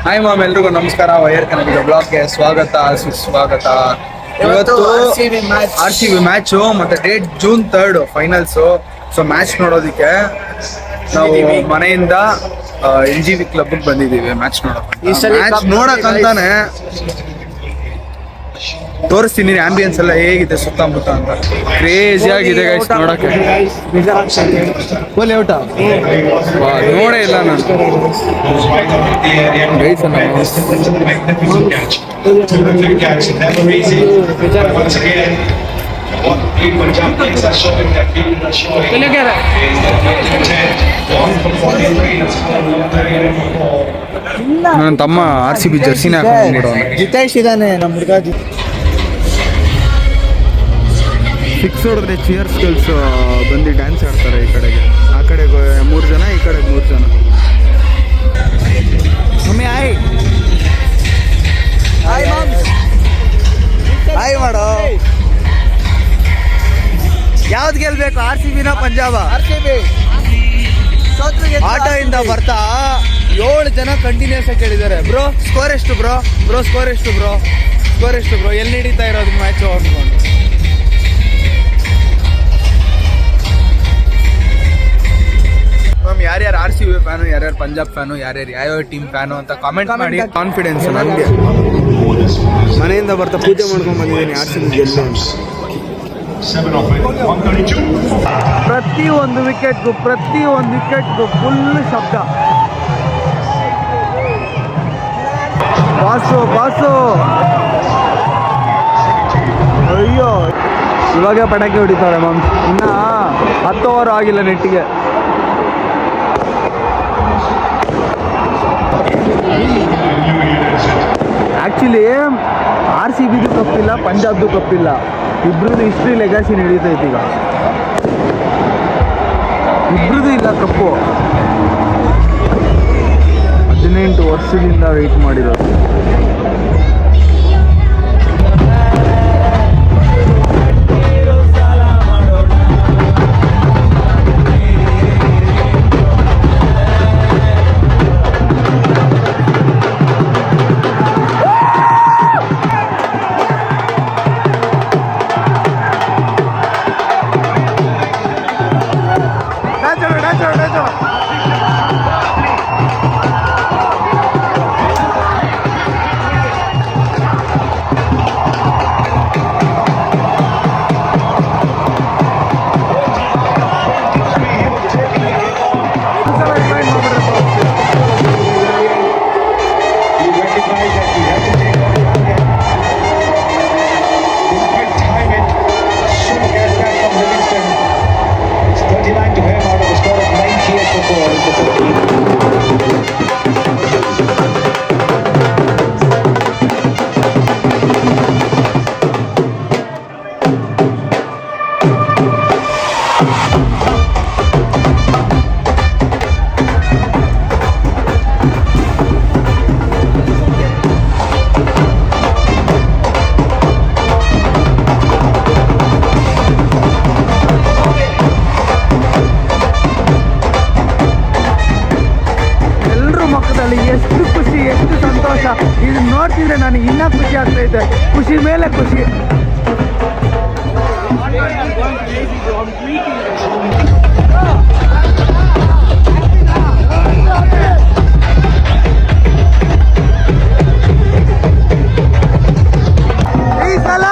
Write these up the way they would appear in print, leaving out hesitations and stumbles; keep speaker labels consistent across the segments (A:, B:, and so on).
A: Hi ma'am, ಎಲ್ರಿಗೂ ನಮಸ್ಕಾರ. Wire ಕನ್ನಡಿಗ ಬ್ಲಾಗ್ಗೆ ಸ್ವಾಗತ ಸುಸ್ವಾಗತ. ಇವತ್ತು ಆರ್ ಸಿ ಬಿ ಮ್ಯಾಚು ಮತ್ತೆ date June 3 finals. So match ನೋಡೋದಕ್ಕೆ ನಾವು ಮನೆಯಿಂದ NGV ಕ್ಲಬ್ಗೆ ಬಂದಿದ್ದೀವಿ ಮ್ಯಾಚ್ ನೋಡಕ್ಕಂತಾನೆ. ತೋರಿಸ್ತೀನಿ ಆಂಬಿಯನ್ಸ್ ಎಲ್ಲ ಹೇಗಿದೆ ಸುತ್ತಮುತ್ತ ಅಂತ. ಕ್ರೇಜಿ ಆಗಿದೆ ಗೈಸ್ ನೋಡಕ್ಕೆ. ಊಟ ನೋಡೇ ಇಲ್ಲ ನಾನು ಗೈಸ್. ನನ್ನ ತಮ್ಮ RCB ಜರ್ಸಿನ ಹಾಕೊಂಡ್ಬಿಡೋನು.
B: ಜಿತೇಶ್ ಇದಾನೆ ನಮ್ಮ ಹುಡುಗ.
A: ಸಿಕ್ಸ್ ಹೊಡೆದ್ರೆ ಚಿಯರ್ಸ್ ಗರ್ಲ್ಸ್ ಬಂದು ಡ್ಯಾನ್ಸ್ ಆಡ್ತಾರೆ. ಈ ಕಡೆಗೆ ಆ ಕಡೆಗೆ 3 ಜನ, ಈ ಕಡೆಗೆ 3 ಜನ. ಮಮ್ಮಿ ಹಾಯ್ ಹಾಯ್ ಮಾಡೋ. ಯಾವ್ದು ಗೆಲ್ಬೇಕು, RCBನ ಪಂಜಾಬ? RCB. ಆಟೋಯಿಂದ ಬರ್ತಾ 7 ಜನ ಕಂಟಿನ್ಯೂಸ್ ಆಗಿ ಕೇಳಿದ್ದಾರೆ, ಬ್ರೋ ಸ್ಕೋರ್ ಎಷ್ಟು ಬ್ರೋ, ಬ್ರೋ ಸ್ಕೋರ್ ಎಷ್ಟು ಬ್ರೋ, ಸ್ಕೋರ್ ಎಷ್ಟು ಬ್ರೋ, ಎಲ್ಲಿ ನಡೀತಾ ಇರೋದು ಮ್ಯಾಚು ಅಂದ್ಕೊಂಡು. ಮ್ಯಾಮ್, ಯಾರ್ಯಾರು RCB ಫ್ಯಾನು, ಯಾರ್ಯಾರು ಪಂಜಾಬ್ ಫ್ಯಾನು, ಯಾರ್ಯಾರು ಯಾವ ಟೀಮ್ ಫ್ಯಾನು ಅಂತ ಕಾಮೆಂಟ್ ಮಾಡಿ. ಕಾನ್ಫಿಡೆನ್ಸ್ ನನಗೆ. ಮನೆಯಿಂದ ಬರ್ತಾ ಪೂಜೆ ಮಾಡ್ಕೊಂಡು ಬಂದಿದ್ದೀನಿ RCB ಗೆಲ್ಲು ಅಂತ. ಪ್ರತಿ ಒಂದು ವಿಕೆಟ್ಗೂ ಫುಲ್ ಶಬ್ದ. ಬಾಸು ಅಯ್ಯೋ, ಇವಾಗ ಪಟಾಕಿ ಹೊಡಿತಾರೆ ಮ್ಯಾಮ್. ಇನ್ನ 10 ಓವರ್ ಆಗಿಲ್ಲ ನೆಟ್ಟಿಗೆ. ಆ್ಯಕ್ಚುಲಿ RCBದು ಕಪ್ಪಿಲ್ಲ, ಪಂಜಾಬ್ದು ಕಪ್ಪಿಲ್ಲ. ಇಬ್ರದ್ದು ಹಿಸ್ಟ್ರಿ ಲೆಗಾಸಿ ನಡೀತೈತೆ ಈಗ. ಇಬ್ರದ್ದು ಇಲ್ಲ ಕಪ್ಪು. 18 ವರ್ಷದಿಂದ ವೆಯ್ಟ್ ಮಾಡಿರೋದು. ಎಷ್ಟು ಖುಷಿ, ಎಷ್ಟು ಸಂತೋಷ. ಇದು ನೋಡ್ತಿದ್ರೆ ನನಗೆ ಇನ್ನೂ ಖುಷಿ ಆಗ್ತೈತೆ. ಖುಷಿ ಮೇಲೆ ಖುಷಿ. ಈ ಸಲ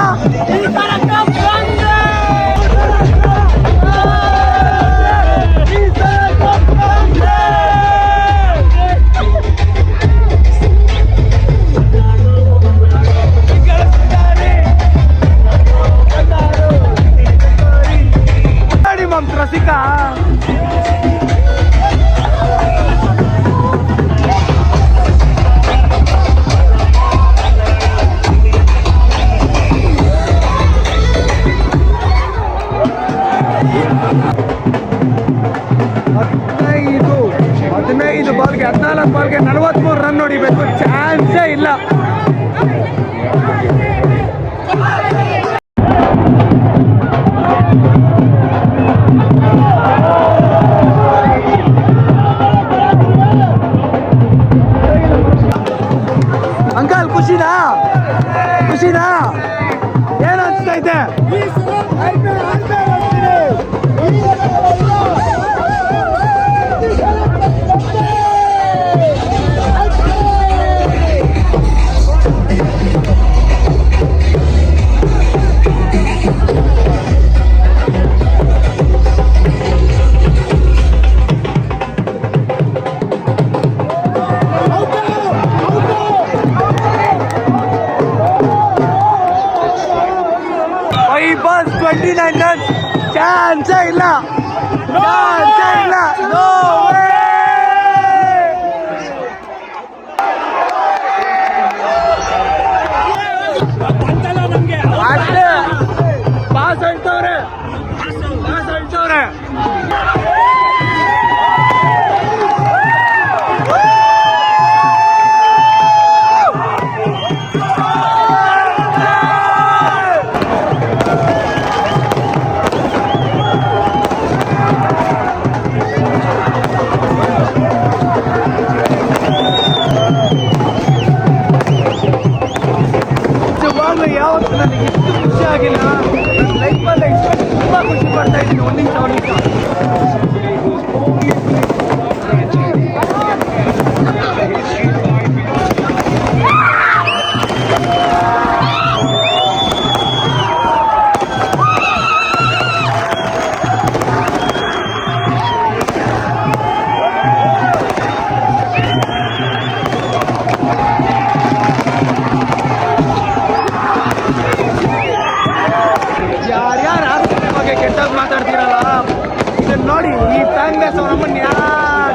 A: ರಸಿಕಾ ಹದಿನೈದು ಬಾಲ್ಗೆ 14 ಬಾಲ್ಗೆ 43 ರನ್ ಹೊಡಿಬೇಕು. ಚಾನ್ಸೇ ಇಲ್ಲ. ಚಾನ್ಸೇ ಇಲ್ಲ, ಚಾನ್ಸೇ ಇಲ್ಲ. No way! ಅಷ್ಟೇ ಪಾಸ್ ಹೇಳ್ತವ್ರೆ, ಪಾಸ್ ಹೇಳ್ತವ್ರೆ. ಯಾವತ್ತು ನನಗೆ ಇಷ್ಟು ಖುಷಿ ಆಗಿಲ್ಲ. ನನ್ನ ಲೈಫಲ್ಲಿ ತುಂಬ ಖುಷಿ ಪಡ್ತಾ ಇದ್ದೀನಿ. ಒಂದು ನಿಮಿಷ ಕೆಟ್ಟಾಗಿ ಮಾತಾಡ್ತೀರಲ್ಲ, ಇದನ್ನ ನೋಡಿ. ಈ ಫ್ಯಾನ್ ಬೇಸ್ ಅವರಮ್ಮನ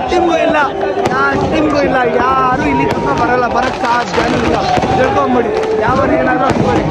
A: ಟೀಮ್ಗೂ ಇಲ್ಲ, ಯಾರು ಇಲ್ಲಿ ತನಕ ಬರಲ್ಲ, ಬರಕ್ಕೆ ಸಾಧ್ಯ ಇಲ್ಲ. ತಿಳ್ಕೊಂಬಿಡಿ, ಯಾವ ಏನಾದರೂ ಅನ್ಕೊಳ್ಳಿ.